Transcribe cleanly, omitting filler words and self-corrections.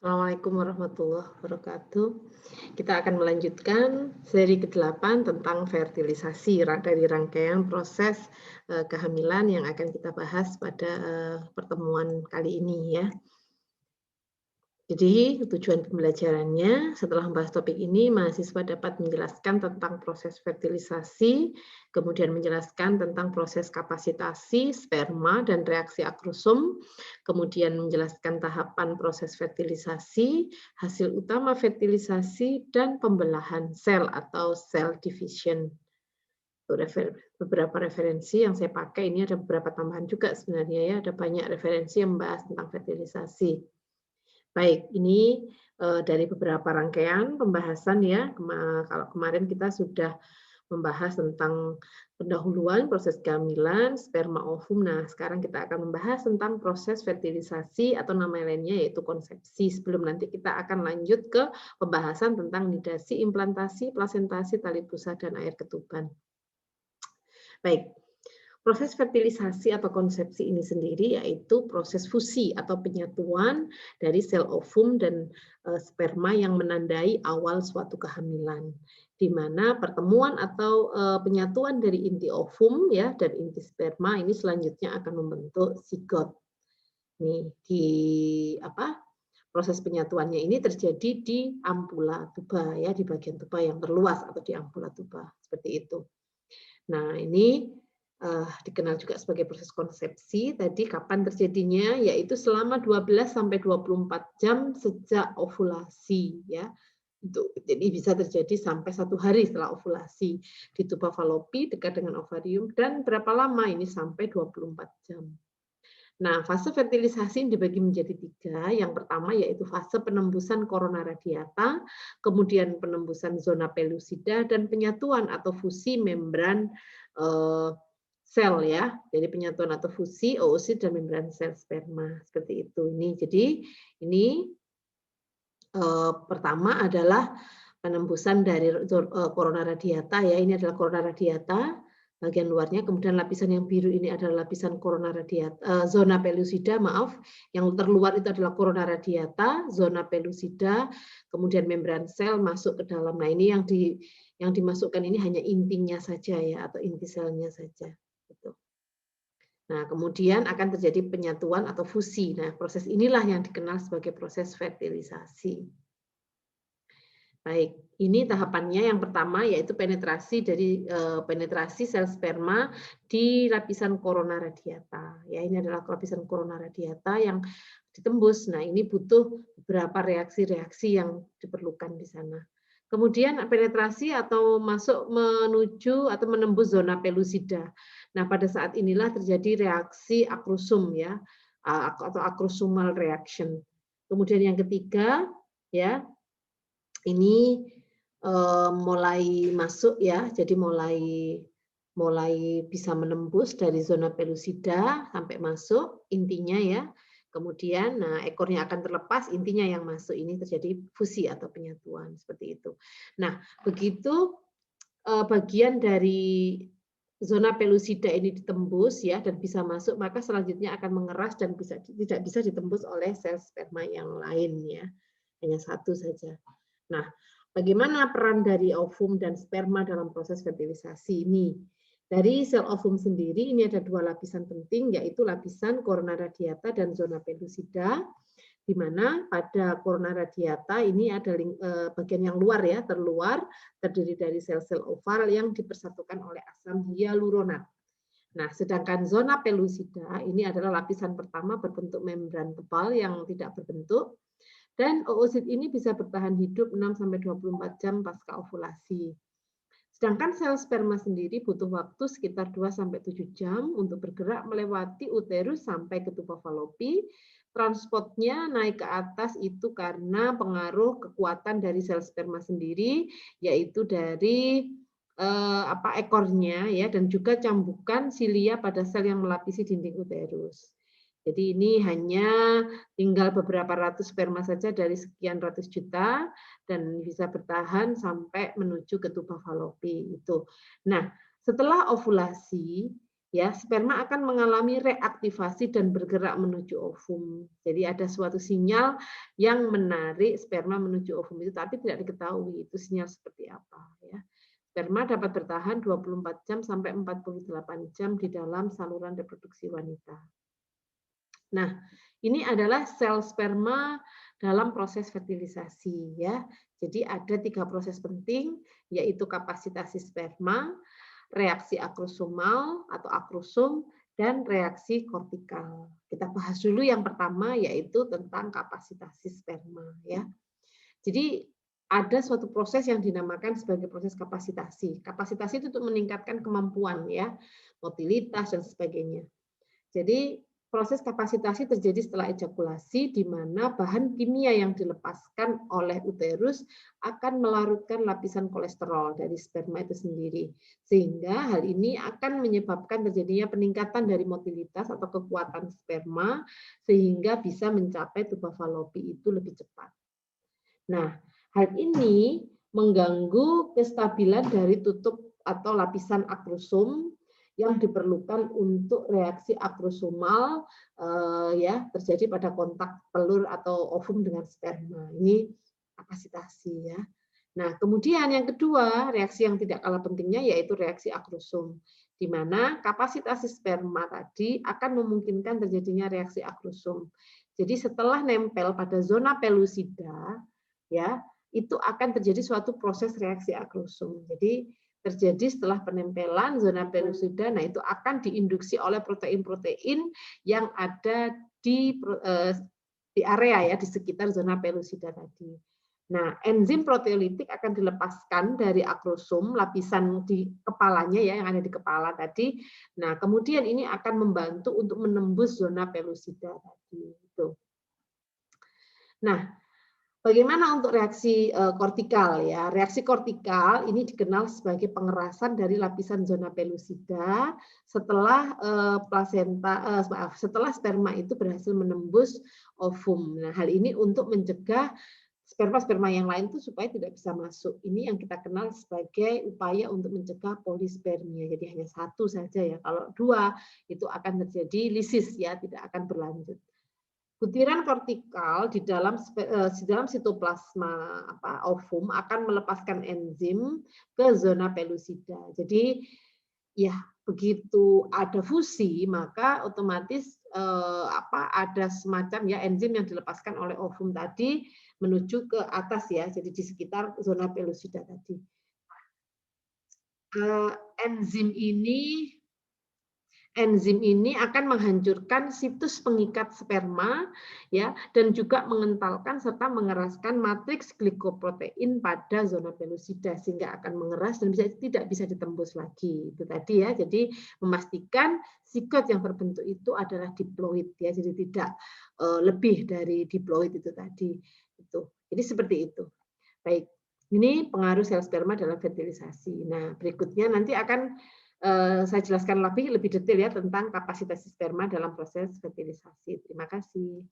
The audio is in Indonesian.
Assalamualaikum warahmatullahi wabarakatuh. Kita akan melanjutkan seri ke-8 tentang fertilisasi dari rangkaian proses kehamilan yang akan kita bahas pada pertemuan kali ini ya. Jadi tujuan pembelajarannya setelah membahas topik ini, mahasiswa dapat menjelaskan tentang proses fertilisasi, kemudian menjelaskan tentang proses kapasitasi sperma dan reaksi akrosom, kemudian menjelaskan tahapan proses fertilisasi, hasil utama fertilisasi, dan pembelahan sel atau cell division. Beberapa referensi yang saya pakai, ini ada beberapa tambahan juga sebenarnya ya, ada banyak referensi yang membahas tentang fertilisasi. Baik, ini dari beberapa rangkaian pembahasan ya. Kalau kemarin kita sudah membahas tentang pendahuluan proses kehamilan, sperma ovum. Nah, sekarang kita akan membahas tentang proses fertilisasi atau nama lainnya yaitu konsepsi. Sebelum nanti kita akan lanjut ke pembahasan tentang nidasi, implantasi, plasentasi, tali pusat, dan air ketuban. Baik. Proses fertilisasi atau konsepsi ini sendiri yaitu proses fusi atau penyatuan dari sel ovum dan sperma yang menandai awal suatu kehamilan, di mana pertemuan atau penyatuan dari inti ovum ya dan inti sperma ini selanjutnya akan membentuk zigot. Nih proses penyatuannya ini terjadi di ampula tuba ya, di bagian tuba yang terluas atau di ampula tuba seperti itu. Nah, ini dikenal juga sebagai proses konsepsi. Tadi kapan terjadinya? Yaitu selama 12 sampai 24 jam sejak ovulasi ya. Jadi bisa terjadi sampai 1 hari setelah ovulasi di tuba falopi dekat dengan ovarium, dan berapa lama ini sampai 24 jam. Nah, fase fertilisasi dibagi menjadi 3. Yang pertama yaitu fase penembusan corona radiata, kemudian penembusan zona pellucida, dan penyatuan atau fusi membran sel ya. Jadi penyatuan atau fusi oosit dan membran sel sperma seperti itu. Ini pertama adalah penembusan dari corona radiata ya. Ini adalah corona radiata bagian luarnya, kemudian lapisan yang biru ini adalah lapisan corona radiata, zona pellucida, maaf, yang terluar itu adalah corona radiata, zona pellucida, kemudian membran sel masuk ke dalam. Nah, ini yang dimasukkan ini hanya intinya saja ya, atau inti selnya saja. Gitu. Nah, kemudian akan terjadi penyatuan atau fusi. Nah, proses inilah yang dikenal sebagai proses fertilisasi. Baik, ini tahapannya yang pertama yaitu penetrasi sel sperma di lapisan corona radiata. Ya, ini adalah lapisan corona radiata yang ditembus. Nah, ini butuh beberapa reaksi-reaksi yang diperlukan di sana. Kemudian penetrasi atau masuk menuju atau menembus zona pellucida. Nah, pada saat inilah terjadi reaksi akrosum ya, atau akrosomal reaction. Kemudian yang ketiga ya, ini mulai masuk ya, jadi mulai bisa menembus dari zona pellucida sampai masuk intinya ya. Kemudian nah ekornya akan terlepas, intinya yang masuk ini terjadi fusi atau penyatuan seperti itu. Nah, begitu bagian dari zona pellucida ini ditembus ya dan bisa masuk, maka selanjutnya akan mengeras dan tidak bisa ditembus oleh sel sperma yang lain ya. Hanya satu saja. Nah, bagaimana peran dari ovum dan sperma dalam proses fertilisasi ini? Dari sel ovum sendiri ini ada 2 lapisan penting, yaitu lapisan corona radiata dan zona pellucida, di mana pada corona radiata ini ada bagian yang luar ya, terluar, terdiri dari sel-sel oval yang dipersatukan oleh asam hyaluronat. Nah, sedangkan zona pellucida ini adalah lapisan pertama berbentuk membran tebal yang tidak berbentuk, dan oosit ini bisa bertahan hidup 6-24 jam pasca ovulasi. Sedangkan sel sperma sendiri butuh waktu sekitar 2-7 jam untuk bergerak melewati uterus sampai ke tuba falopi. Transportnya naik ke atas itu karena pengaruh kekuatan dari sel sperma sendiri, yaitu dari ekornya ya, dan juga cambukan silia pada sel yang melapisi dinding uterus. Jadi ini hanya tinggal beberapa ratus sperma saja dari sekian ratus juta dan bisa bertahan sampai menuju ke tuba falopi itu. Nah, setelah ovulasi ya, sperma akan mengalami reaktivasi dan bergerak menuju ovum. Jadi ada suatu sinyal yang menarik sperma menuju ovum itu, tapi tidak diketahui itu sinyal seperti apa. Ya. Sperma dapat bertahan 24 jam sampai 48 jam di dalam saluran reproduksi wanita. Nah, ini adalah sel sperma dalam proses fertilisasi. Ya. Jadi ada 3 proses penting, yaitu kapasitasi sperma, reaksi akrosomal atau akrosom, dan reaksi kortikal. Kita bahas dulu yang pertama, yaitu tentang kapasitasi sperma. Ya. Jadi ada suatu proses yang dinamakan sebagai proses kapasitasi. Kapasitasi itu untuk meningkatkan kemampuan, ya, motilitas dan sebagainya. Jadi proses kapasitasi terjadi setelah ejakulasi, di mana bahan kimia yang dilepaskan oleh uterus akan melarutkan lapisan kolesterol dari sperma itu sendiri. Sehingga hal ini akan menyebabkan terjadinya peningkatan dari motilitas atau kekuatan sperma, sehingga bisa mencapai tuba falopi itu lebih cepat. Nah, hal ini mengganggu kestabilan dari tutup atau lapisan akrosom yang diperlukan untuk reaksi akrosomal ya terjadi pada kontak telur atau ovum dengan sperma. Ini kapasitasi ya. Nah, kemudian yang kedua, reaksi yang tidak kalah pentingnya yaitu reaksi akrosom, di mana kapasitasi sperma tadi akan memungkinkan terjadinya reaksi akrosom. Jadi setelah nempel pada zona pelusida, ya itu akan terjadi suatu proses reaksi akrosom. Jadi terjadi setelah penempelan zona pelusida, nah itu akan diinduksi oleh protein-protein yang ada di area ya di sekitar zona pelusida tadi. Nah, enzim proteolitik akan dilepaskan dari akrosom, lapisan di kepalanya ya yang ada di kepala tadi. Nah, kemudian ini akan membantu untuk menembus zona pelusida tadi. Gitu. Nah, bagaimana untuk reaksi kortikal ya? Reaksi kortikal ini dikenal sebagai pengerasan dari lapisan zona pelusida setelah setelah sperma itu berhasil menembus ovum. Nah, hal ini untuk mencegah sperma-sperma yang lain itu supaya tidak bisa masuk. Ini yang kita kenal sebagai upaya untuk mencegah polispermia. Jadi hanya satu saja ya. Kalau dua itu akan terjadi lisis ya, tidak akan berlanjut. Butiran kortikal di dalam sitoplasma ovum akan melepaskan enzim ke zona pelusida. Jadi ya begitu ada fusi maka otomatis ada semacam ya enzim yang dilepaskan oleh ovum tadi menuju ke atas ya, jadi di sekitar zona pelusida tadi. Enzim ini akan menghancurkan situs pengikat sperma ya dan juga mengentalkan serta mengeraskan matriks glikoprotein pada zona pelusida sehingga akan mengeras dan tidak bisa ditembus lagi. Itu tadi ya. Jadi memastikan sigot yang terbentuk itu adalah diploid ya. Jadi tidak lebih dari diploid itu tadi. Itu. Jadi seperti itu. Baik. Ini pengaruh sel sperma dalam fertilisasi. Nah, berikutnya nanti akan saya jelaskan lebih detail ya tentang kapasitas sperma dalam proses fertilisasi. Terima kasih.